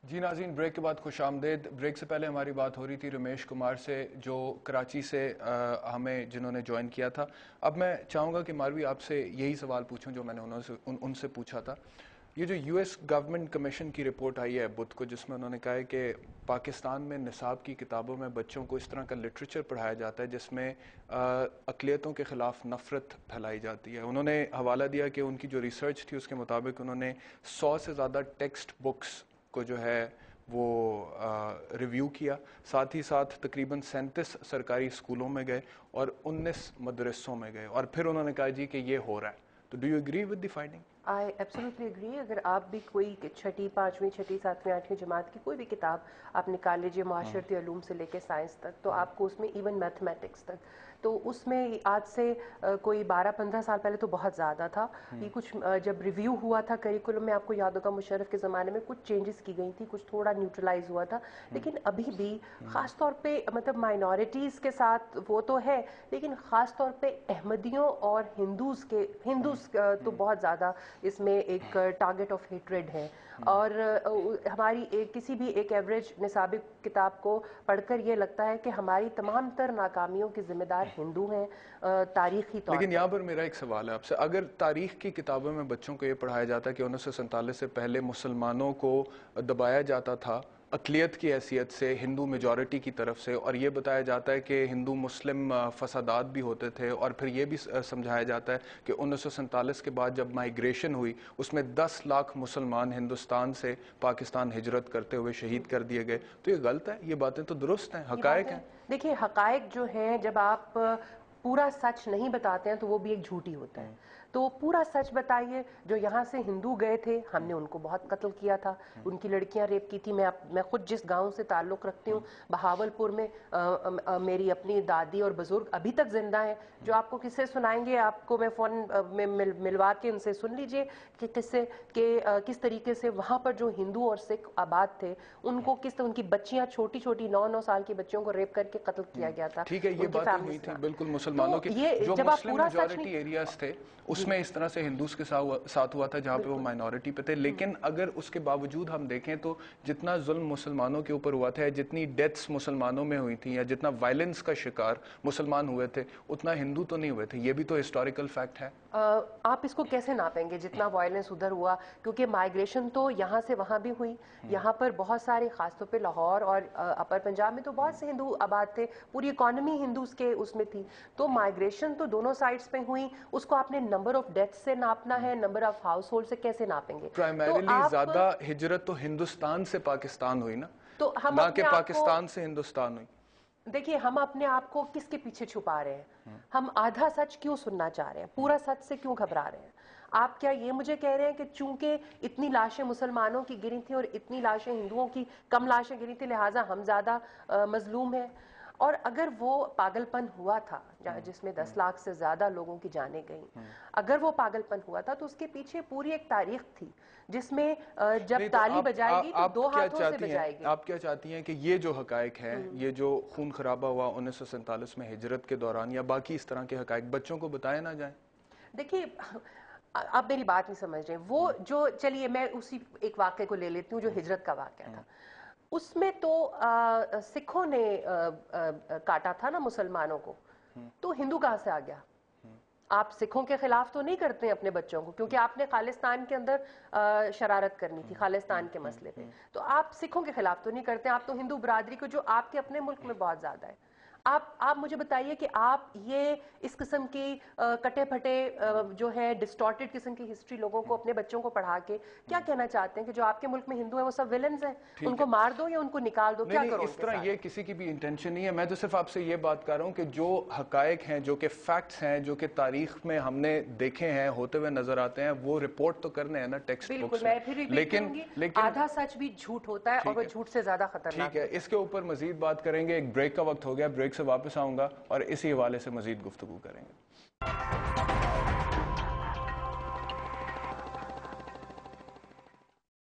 جی ناظرین، بریک کے بعد خوش آمدید۔ بریک سے پہلے ہماری بات ہو رہی تھی رمیش کمار سے، جو کراچی سے ہمیں جنہوں نے جوائن کیا تھا۔ اب میں چاہوں گا کہ ماروی آپ سے یہی سوال پوچھوں جو میں نے ان سے پوچھا تھا۔ یہ جو یو ایس گورنمنٹ کمیشن کی رپورٹ آئی ہے بدھ کو، جس میں انہوں نے کہا ہے کہ پاکستان میں نصاب کی کتابوں میں بچوں کو اس طرح کا لٹریچر پڑھایا جاتا ہے جس میں اقلیتوں کے خلاف نفرت پھیلائی جاتی ہے۔ انہوں نے حوالہ دیا کہ ان کی جو ریسرچ تھی اس کے مطابق انہوں نے 100 سے زیادہ ٹیکسٹ بکس کو جو ہے وہ ریویو کیا، ساتھ ہی ساتھ تقریباً 37 سرکاری اسکولوں میں گئے اور 19 مدرسوں میں گئے، اور پھر انہوں نے کہا جی کہ یہ ہو رہا ہے۔ تو do you agree with the finding? I absolutely agree. اگر آپ بھی کوئی چھٹی، پانچویں، چھٹی، ساتویں، آٹھویں جماعت کی کوئی بھی کتاب آپ نکال لیجیے، معاشرتی علوم سے لے کے سائنس تک، تو آپ کو اس میں ایون میتھمیٹکس تک، تو اس میں آج سے کوئی 12-15 سال پہلے تو بہت زیادہ تھا یہ کچھ۔ جب ریویو ہوا تھا کریکولم میں، آپ کو یاد ہوگا مشرف کے زمانے میں کچھ چینجز کی گئی تھی، کچھ تھوڑا نیوٹرلائز ہوا تھا، لیکن ابھی بھی خاص طور پہ مطلب مائنورٹیز کے ساتھ وہ تو ہے، لیکن خاص طور پہ احمدیوں اور ہندوز تو بہت زیادہ اس میں ایک ٹارگٹ آف ہیٹریڈ ہے۔ اور ہماری کسی بھی ایک ایوریج نصابی کتاب کو پڑھ کر یہ لگتا ہے کہ ہماری تمام تر ناکامیوں کے ذمہ دار ہندو ہیں تاریخی طور پر۔ لیکن یہاں پر میرا ایک سوال ہے آپ سے، اگر تاریخ کی کتابوں میں بچوں کو یہ پڑھایا جاتا ہے کہ 1947 سے پہلے مسلمانوں کو دبایا جاتا تھا اقلیت کی حیثیت سے ہندو میجورٹی کی طرف سے، اور یہ بتایا جاتا ہے کہ ہندو مسلم فسادات بھی ہوتے تھے، اور پھر یہ بھی سمجھایا جاتا ہے کہ 1947 کے بعد جب مائیگریشن ہوئی اس میں 10 لاکھ مسلمان ہندوستان سے پاکستان ہجرت کرتے ہوئے شہید کر دیے گئے، تو یہ غلط ہے؟ یہ باتیں تو درست ہیں، حقائق ہیں۔ دیکھیے حقائق جو ہیں، جب آپ پورا سچ نہیں بتاتے ہیں تو وہ بھی ایک جھوٹی ہوتا ہے۔ تو پورا سچ بتائیے۔ جو یہاں سے ہندو گئے تھے، ہم نے ان کو بہت قتل کیا تھا، ان کی لڑکیاں ریپ کی تھی۔ میں خود جس گاؤں سے تعلق رکھتی ہوں، بہاول پور میں، میری اپنی دادی اور بزرگ ابھی تک زندہ ہیں، جو آپ کو قصے سنائیں گے۔ آپ کو میں فون میں ملوا کے ان سے سن لیجئے کہ قصے کہ کس طریقے سے وہاں پر جو ہندو اور سکھ آباد تھے، ان کو ان کی بچیاں چھوٹی چھوٹی 9 سال کی بچیوں کو ریپ کر کے قتل کیا گیا تھا۔ ٹھیک ہے، یہ باتیں ہوئی تھیں بالکل مسلمانوں کے، جو مسلم میجورٹی ایریاز تھے اس میں اس طرح سے ہندوز کے ساتھ ہوا تھا جہاں پہ وہ مائنورٹی پہ تھے، لیکن اگر اس کے باوجود ہم دیکھیں تو جتنا ظلم مسلمانوں کے اوپر ہوا تھا، جتنی ڈیتھس مسلمانوں میں ہوئی تھیں، یا جتنا وائلنس کا شکار مسلمان ہوئے تھے، اتنا ہندو تو نہیں ہوئے تھے۔ یہ بھی تو ہسٹوریکل فیکٹ ہے۔ آپ اس کو کیسے ناپیں گے جتنا وائلنس ادھر ہوا؟ کیونکہ مائیگریشن تو یہاں سے وہاں بھی ہوئی، یہاں پر بہت سارے، خاص طور پہ لاہور اور اپر پنجاب میں تو بہت سے ہندو آباد تھے، پوری اکانومی ہندوز کے اس میں تھی۔ تو مائیگریشن تو دونوں سائڈز پہ ہوئی، اس کو آپ نے نمبر آف ڈیتھ سے ناپنا ہے، نمبر آف ہاؤس ہولڈ سے کیسے ناپیں گے؟ پرائمریلی زیادہ ہجرت تو ہندوستان سے پاکستان ہوئی نا، نہ کہ پاکستان سے ہندوستان ہوئی۔ دیکھیے ہم اپنے آپ کو کس کے پیچھے چھپا رہے ہیں؟ ہم آدھا سچ کیوں سننا چاہ رہے ہیں؟ پورا سچ سے کیوں گھبرا رہے ہیں؟ آپ کیا یہ مجھے کہہ رہے ہیں کہ چونکہ اتنی لاشیں مسلمانوں کی گری تھیں اور اتنی لاشیں ہندوؤں کی کم لاشیں گری تھیں، لہٰذا ہم زیادہ مظلوم ہیں؟ اور اگر وہ پاگل پن ہوا تھا جس میں 10 لاکھ سے زیادہ لوگوں کی جانیں گئیں، اگر وہ پاگل پن ہوا تھا تو اس کے پیچھے پوری ایک تاریخ تھی جس میں جب تالی بجائے گی تو 2 ہاتھوں سے بجائے گی۔ آپ کیا چاہتی ہیں کہ یہ جو حقائق ہیں، یہ جو خون خرابہ ہوا 1947 میں ہجرت کے دوران، یا باقی اس طرح کے حقائق بچوں کو بتائے نہ جائیں؟ دیکھیے آپ میری بات نہیں سمجھ رہے۔ وہ جو، چلیے میں اسی ایک واقعے کو لے لیتی ہوں جو ہجرت کا واقعہ تھا۔ اس میں تو سکھوں نے کاٹا تھا نا مسلمانوں کو، تو ہندو کہاں سے آ گیا؟ آپ سکھوں کے خلاف تو نہیں کرتے ہیں اپنے بچوں کو، کیونکہ آپ نے خالصتان کے اندر شرارت کرنی تھی خالصتان کے مسئلے پہ، تو آپ سکھوں کے خلاف تو نہیں کرتے، آپ تو ہندو برادری کو، جو آپ کے اپنے ملک میں بہت زیادہ ہے۔ آپ مجھے بتائیے کہ آپ یہ اس قسم کی کٹے پھٹے جو ہے ڈسٹارٹڈ قسم کی ہسٹری لوگوں کو، اپنے بچوں کو پڑھا کے کیا کہنا چاہتے ہیں کہ جو آپ کے ملک میں ہندو ہیں وہ سب ویلنز ہیں، ان کو مار دو یا ان کو نکال دو؟ کیا کرو؟ اس طرح یہ کسی کی بھی انٹینشن نہیں ہے۔ میں تو صرف آپ سے یہ بات کر رہا ہوں کہ جو حقائق ہیں، جو کہ فیکٹس ہیں، جو کہ تاریخ میں ہم نے دیکھے ہیں، ہوتے ہوئے نظر آتے ہیں، وہ رپورٹ تو کرنے ہیں نا ٹیکسٹ بکس میں۔ بالکل، میں پھر ریپیٹ کروں گی، آدھا سچ بھی جھوٹ ہوتا ہے اور وہ جھوٹ سے زیادہ خطرناک ٹھیک ہے، اس کے اوپر مزید بات کریں گے۔ ایک بریک کا وقت ہو گیا، بریک سے واپس آؤں گا اور اسی حوالے سے مزید گفتگو کریں گے۔